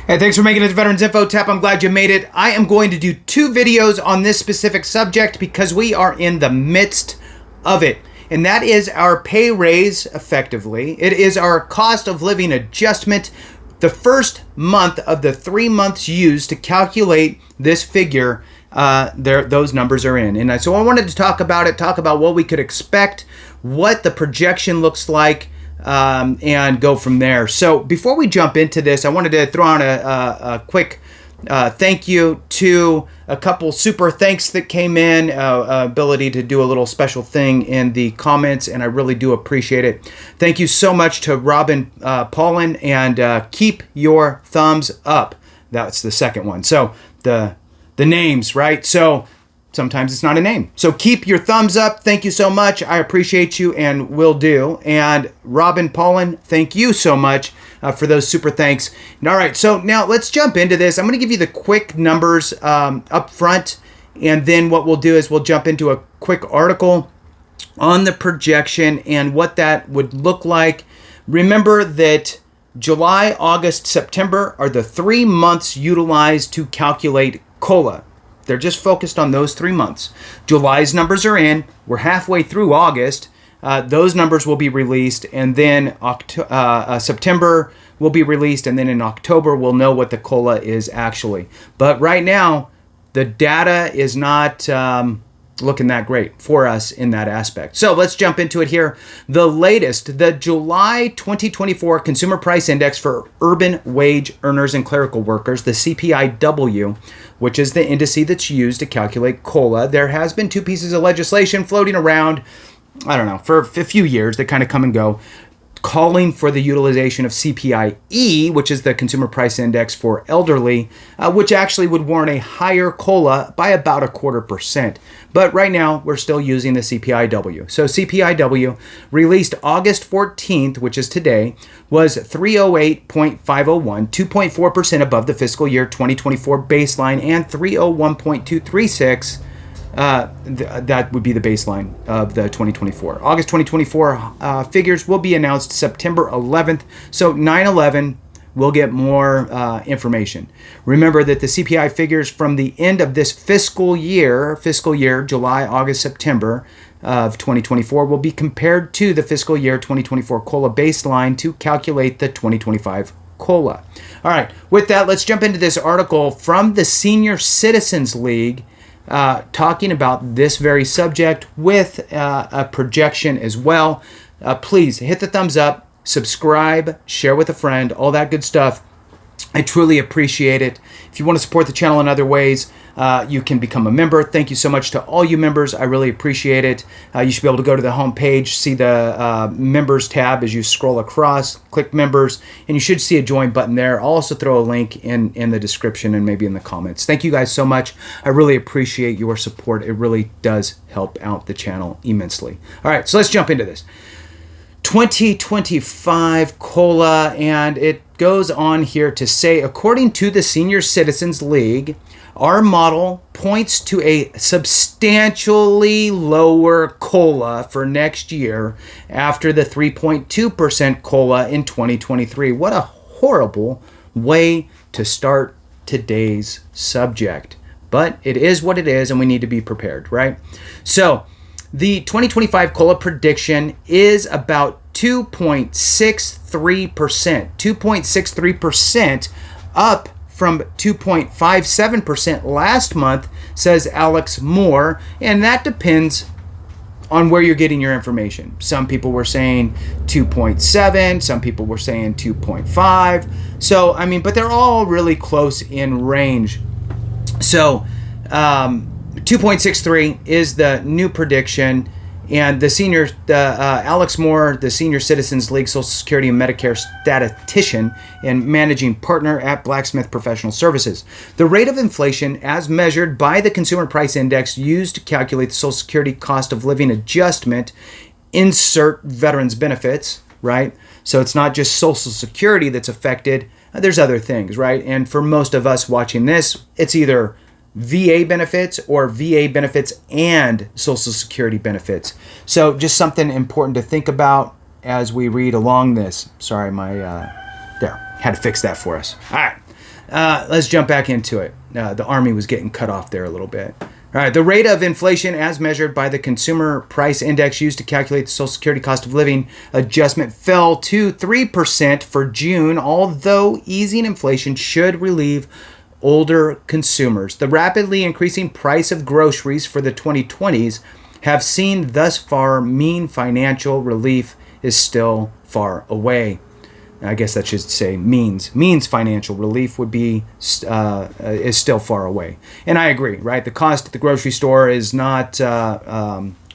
Hey, thanks for making it to Veterans Info Tap. I'm glad you made it. I am going to do 2 videos on this specific subject because we are in the midst of it. And that is our pay raise, effectively. It is our cost of living adjustment, the first month of the 3 months used to calculate this figure. Those numbers are in. And so I wanted to talk about what we could expect, what the projection looks like, and go from there. So before we jump into this, I wanted to throw out a quick thank you to a couple super thanks that came in, ability to do a little special thing in the comments, and I really do appreciate it. Thank you so much to Robin Paulin, and keep your thumbs up. That's the second one. So the names, right? So sometimes it's not a name. So keep your thumbs up. Thank you so much. I appreciate you and will do. And Robin Paulin, thank you so much for those super thanks. And all right, so now let's jump into this. I'm going to give you the quick numbers up front. And then what we'll do is we'll jump into a quick article on the projection and what that would look like. Remember that July, August, September are the 3 months utilized to calculate COLA. They're just focused on those 3 months. July's numbers are in. We're halfway through August. Those numbers will be released, and then September will be released, and then in October we'll know what the COLA is actually. But right now, the data is not looking that great for us in that aspect. So let's jump into it here. The latest, the July 2024 Consumer Price Index for urban wage earners and clerical workers, the CPIW, which is the indice that's used to calculate COLA. There has been 2 pieces of legislation floating around, I don't know, for a few years. They kind of come and go, calling for the utilization of CPIE, which is the Consumer Price Index for elderly, which actually would warrant a higher COLA by about 0.25%. But right now, we're still using the CPIW. So CPIW, released August 14th, which is today, was 308.501, 2.4% above the fiscal year 2024 baseline, and 301.236. That would be the baseline of the 2024. August 2024 figures will be announced September 11th. So 9/11, we'll get more information. Remember that the CPI figures from the end of this fiscal year, July, August, September of 2024, will be compared to the fiscal year 2024 COLA baseline to calculate the 2025 COLA. All right, with that, let's jump into this article from the Senior Citizens League, talking about this very subject with a projection as well. Please hit the thumbs up, subscribe, share with a friend, all that good stuff. I truly appreciate it. If you want to support the channel in other ways, you can become a member. Thank you so much to all you members. I really appreciate it. You should be able to go to the home page, see the members tab as you scroll across, click members, and you should see a join button there. I'll also throw a link in the description and maybe in the comments. Thank you guys so much. I really appreciate your support. It really does help out the channel immensely. All right, so let's jump into this. 2025 COLA, and it goes on here to say, according to the Senior Citizens League, our model points to a substantially lower COLA for next year after the 3.2% COLA in 2023. What a horrible way to start today's subject. But it is what it is, and we need to be prepared, right? So the 2025 COLA prediction is about 2.63%. 2.63% up from 2.57% last month, says Alex Moore, and that depends on where you're getting your information. Some people were saying 2.7, some people were saying 2.5. So, I mean, but they're all really close in range. So, 2.63 is the new prediction, and Alex Moore, the Senior Citizens League Social Security and Medicare statistician and managing partner at Blacksmith Professional Services. The rate of inflation, as measured by the Consumer Price Index used to calculate the Social Security cost of living adjustment, insert veterans benefits, right? So it's not just Social Security that's affected. There's other things, right? And for most of us watching this, it's either VA benefits or VA benefits and Social Security benefits. So just something important to think about as we read along this. Sorry, there, had to fix that for us. All right. Let's jump back into it. The Army was getting cut off there a little bit. All right, the rate of inflation as measured by the Consumer Price Index used to calculate the Social Security cost of living adjustment fell to 3% for June, although easing inflation should relieve older consumers. The rapidly increasing price of groceries for the 2020s have seen thus far mean financial relief is still far away. I guess that should say means financial relief would be is still far away. And I agree, right? The cost at the grocery store is not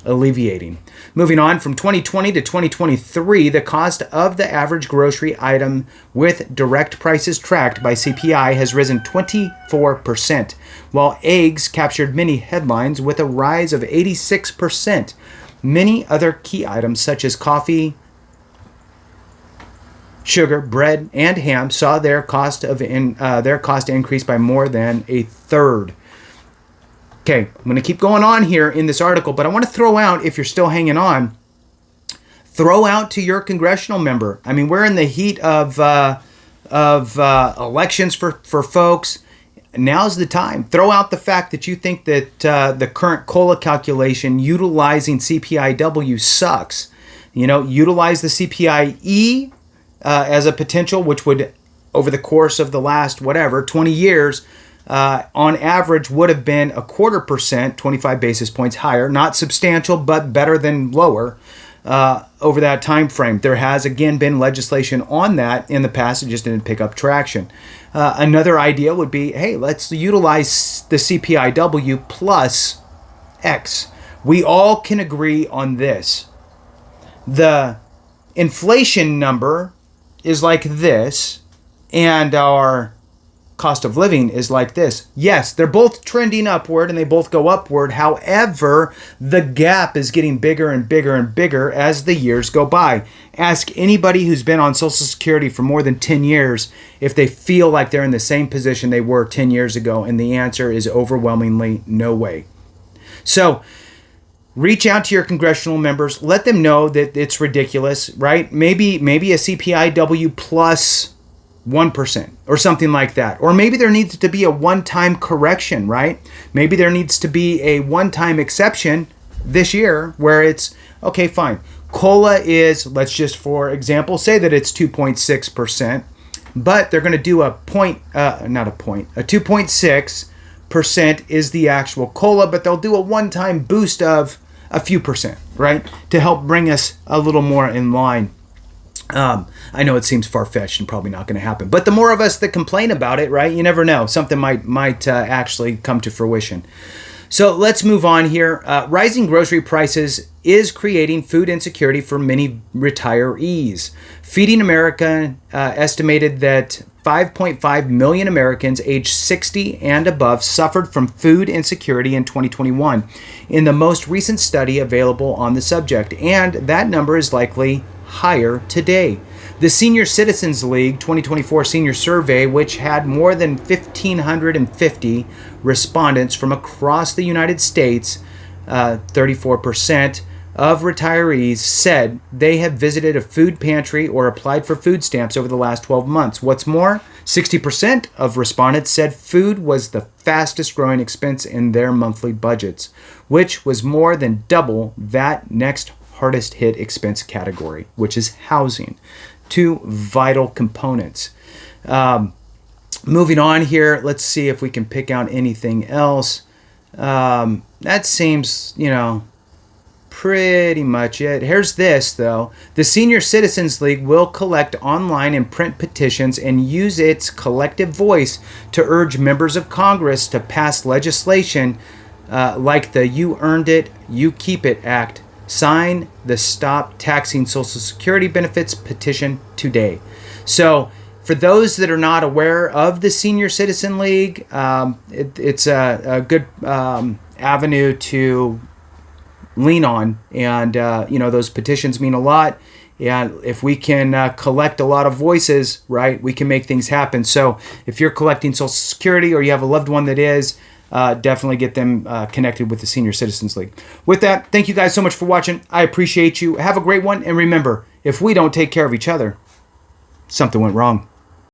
alleviating. Moving on from 2020 to 2023, the cost of the average grocery item with direct prices tracked by CPI has risen 24%, while eggs captured many headlines with a rise of 86%. Many other key items such as coffee, sugar, bread, and ham saw their cost increase by more than a third. Okay, I'm going to keep going on here in this article, but I want to throw out, if you're still hanging on, throw out to your congressional member. I mean, we're in the heat of elections for folks. Now's the time. Throw out the fact that you think that the current COLA calculation utilizing CPIW sucks. Utilize the CPIE as a potential, which would, over the course of the last 20 years, on average would have been 0.25%, 25 basis points higher. Not substantial, but better than lower over that time frame. There has again been legislation on that in the past. It just didn't pick up traction. Another idea would be, hey, let's utilize the CPIW plus X. We all can agree on this. The inflation number is like this, and our cost of living is like this. Yes, they're both trending upward and they both go upward. However, the gap is getting bigger and bigger and bigger as the years go by. Ask anybody who's been on Social Security for more than 10 years if they feel like they're in the same position they were 10 years ago, and the answer is overwhelmingly no way. So, reach out to your congressional members. Let them know that it's ridiculous, right? Maybe a CPIW plus 1% or something like that. Or maybe there needs to be a one-time correction, right? Maybe there needs to be a one-time exception this year where it's, okay, fine. COLA is, let's just for example, say that it's 2.6%, but they're going to do a 2.6% is the actual COLA, but they'll do a one-time boost of a few percent, right? To help bring us a little more in line. I know it seems far-fetched and probably not going to happen, but the more of us that complain about it, right? You never know. Something might actually come to fruition. So let's move on here. Rising grocery prices is creating food insecurity for many retirees. Feeding America estimated that 5.5 million Americans aged 60 and above suffered from food insecurity in 2021 in the most recent study available on the subject, and that number is likely higher today. The Senior Citizens League 2024 Senior Survey, which had more than 1,550 respondents from across the United States, 34% of retirees said they have visited a food pantry or applied for food stamps over the last 12 months. What's more, 60% of respondents said food was the fastest growing expense in their monthly budgets, which was more than double that next hardest hit expense category, which is housing. Two vital components. Moving on here, let's see if we can pick out anything else. That seems, pretty much it. Here's this, though. The Senior Citizens League will collect online and print petitions and use its collective voice to urge members of Congress to pass legislation like the You Earned It, You Keep It Act. Sign the Stop Taxing Social Security Benefits petition today. So, for those that are not aware of the Senior Citizen League, it's a good avenue to lean on, and those petitions mean a lot. And if we can collect a lot of voices, right, we can make things happen. So, if you're collecting Social Security or you have a loved one that is, definitely get them connected with the Senior Citizens League. With that, thank you guys so much for watching. I appreciate you. Have a great one. And remember, if we don't take care of each other, something went wrong.